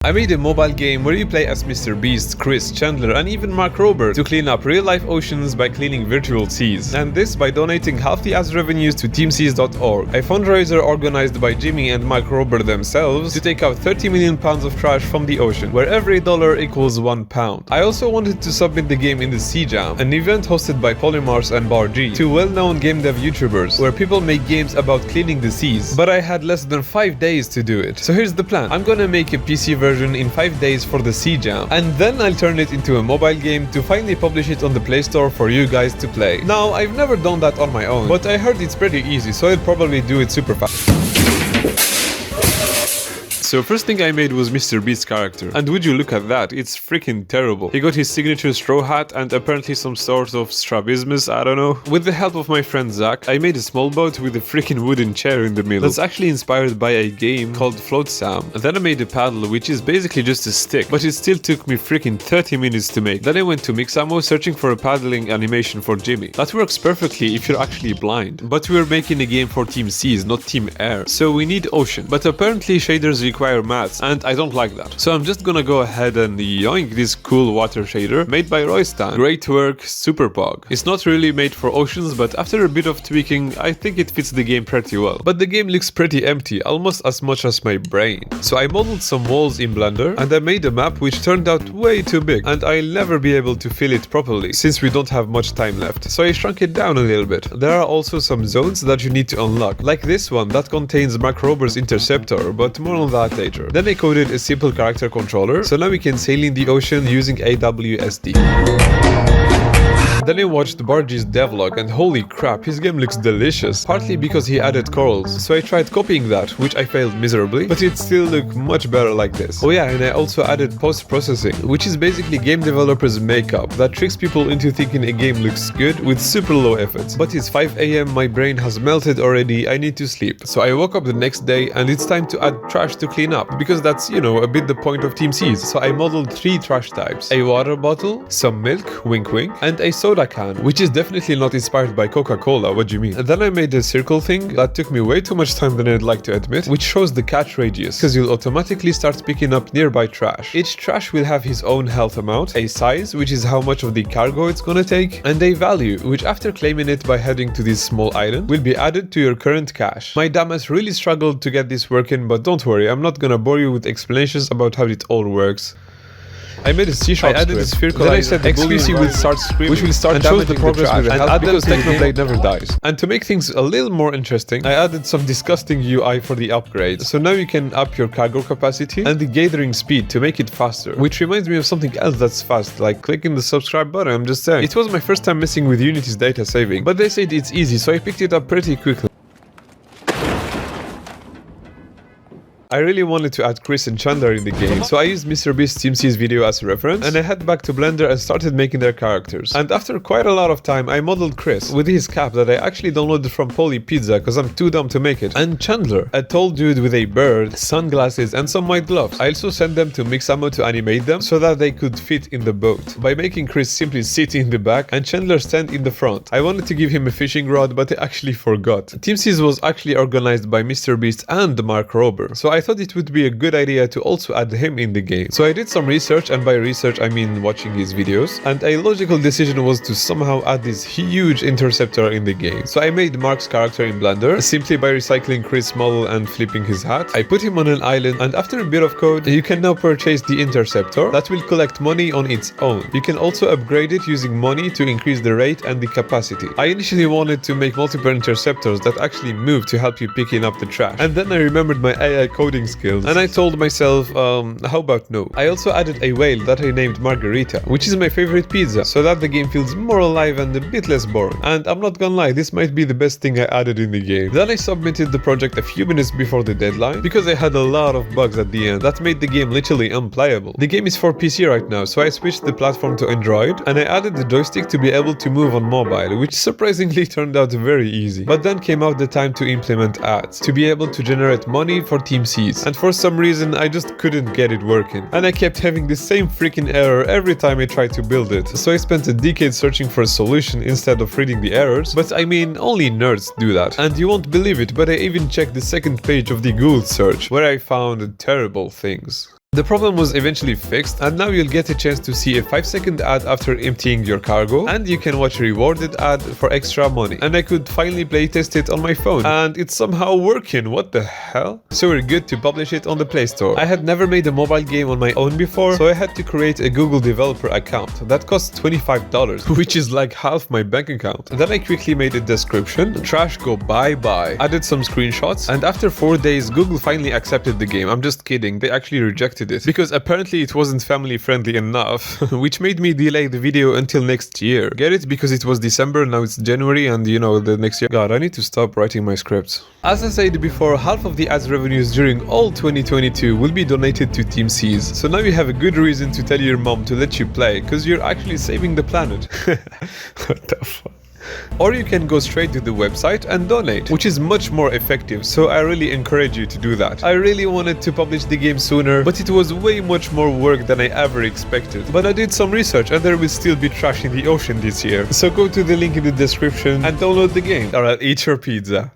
I made a mobile game where you play as MrBeast, Chris, Chandler, and even Mark Rober to clean up real-life oceans by cleaning virtual seas. And this by donating half the ads revenues to teamseas.org, a fundraiser organized by Jimmy and Mark Rober themselves to take out 30 million pounds of trash from the ocean, where every dollar equals 1 pound. I also wanted to submit the game in the Sea Jam, an event hosted by Polymars and Bar G, two well-known game dev YouTubers, where people make games about cleaning the seas. But I had less than 5 days to do it. So here's the plan. I'm gonna make a PC version in 5 days for the Sea Jam, and then I'll turn it into a mobile game to finally publish it on the Play Store for you guys to play. Now, I've never done that on my own, but I heard it's pretty easy, so I'll probably do it super fast. So first thing I made was MrBeast's character, and would you look at that, it's freaking terrible. He got his signature straw hat and apparently some sort of strabismus, I don't know. With the help of my friend Zach, I made a small boat with a freaking wooden chair in the middle. That's actually inspired by a game called Float Sam. And then I made a paddle, which is basically just a stick, but it still took me freaking 30 minutes to make. Then I went to Mixamo searching for a paddling animation for Jimmy. That works perfectly if you're actually blind. But we're making a game for Team Seas, not Team Air. So we need ocean. But apparently shaders require maths, and I don't like that. So I'm just gonna go ahead and yoink this cool water shader made by Roystan. Great work, super pog. It's not really made for oceans, but after a bit of tweaking, I think it fits the game pretty well. But the game looks pretty empty, almost as much as my brain. So I modeled some walls in Blender, and I made a map which turned out way too big, and I'll never be able to fill it properly, since we don't have much time left. So I shrunk it down a little bit. There are also some zones that you need to unlock, like this one that contains Mark Rober's interceptor, but more on that later. Then I coded a simple character controller, so now we can sail in the ocean using AWSD. Then I watched Bargie's devlog, and holy crap, his game looks delicious, partly because he added corals, so I tried copying that, which I failed miserably, but it still looked much better like this. Oh yeah, and I also added post-processing, which is basically game developers' makeup that tricks people into thinking a game looks good with super low effort. But it's 5 AM, my brain has melted already, I need to sleep. So I woke up the next day, and it's time to add trash to clean up, because that's, you know, a bit the point of Team Seas. So I modeled 3 trash types: a water bottle, some milk, wink wink, and a soda can, which is definitely not inspired by Coca-Cola, what do you mean? And then I made a circle thing that took me way too much time than I'd like to admit, which shows the catch radius, because you'll automatically start picking up nearby trash. Each trash will have his own health amount, a size, which is how much of the cargo it's gonna take, and a value, which after claiming it by heading to this small island, will be added to your current cache. My dumbass really struggled to get this working, but don't worry, I'm not gonna bore you with explanations about how it all works. I made a C-sharp script. I added a spherical then I said the XQC will start screaming, which will start and shows the progress with the help because Technoblade never dies. And to make things a little more interesting, I added some disgusting UI for the upgrade. So now you can up your cargo capacity and the gathering speed to make it faster. Which reminds me of something else that's fast, like clicking the subscribe button, I'm just saying. It was my first time messing with Unity's data saving, but they said it's easy, so I picked it up pretty quickly. I really wanted to add Chris and Chandler in the game, so I used MrBeast's Team Seas video as a reference, and I head back to Blender and started making their characters. And after quite a lot of time, I modeled Chris with his cap that I actually downloaded from Poly Pizza because I'm too dumb to make it, and Chandler, a tall dude with a bird, sunglasses, and some white gloves. I also sent them to Mixamo to animate them so that they could fit in the boat, by making Chris simply sit in the back and Chandler stand in the front. I wanted to give him a fishing rod, but I actually forgot. Team Seas was actually organized by MrBeast and Mark Rober, so I thought it would be a good idea to also add him in the game. So I did some research, and by research I mean watching his videos, and a logical decision was to somehow add this huge interceptor in the game. So I made Mark's character in Blender simply by recycling Chris' model and flipping his hat. I put him on an island, and after a bit of code, you can now purchase the interceptor that will collect money on its own. You can also upgrade it using money to increase the rate and the capacity. I initially wanted to make multiple interceptors that actually move to help you picking up the trash, and then I remembered my AI coding skills, and I told myself, how about no? I also added a whale that I named Margarita, which is my favorite pizza, so that the game feels more alive and a bit less boring. And I'm not gonna lie, this might be the best thing I added in the game. Then I submitted the project a few minutes before the deadline, because I had a lot of bugs at the end that made the game literally unplayable. The game is for PC right now, so I switched the platform to Android, and I added the joystick to be able to move on mobile, which surprisingly turned out very easy. But then came out the time to implement ads, to be able to generate money for Team Seas. And for some reason I just couldn't get it working, and I kept having the same freaking error every time I tried to build it, so I spent a decade searching for a solution instead of reading the errors. But I mean, only nerds do that, and you won't believe it, but I even checked the second page of the Google search, where I found terrible things. The problem was eventually fixed, and now you'll get a chance to see a 5-second ad after emptying your cargo, and you can watch a rewarded ad for extra money. And I could finally playtest it on my phone, and it's somehow working. What the hell? So we're good to publish it on the Play Store. I had never made a mobile game on my own before, so I had to create a Google developer account. That cost $25, which is like half my bank account. Then I quickly made a description, trash go bye-bye, added some screenshots, and after 4 days, Google finally accepted the game. I'm just kidding, they actually rejected it, because apparently it wasn't family friendly enough, which made me delay the video until next year. Get it? Because it was December, now it's January, and you know, the next year. God, I need to stop writing my scripts. As I said before, half of the ads revenues during all 2022 will be donated to Team C's. So now you have a good reason to tell your mom to let you play, because you're actually saving the planet. What the fuck? Or you can go straight to the website and donate, which is much more effective, so I really encourage you to do that. I really wanted to publish the game sooner, but it was way much more work than I ever expected. But I did some research and there will still be trash in the ocean this year. So go to the link in the description and download the game, or I'll eat your pizza.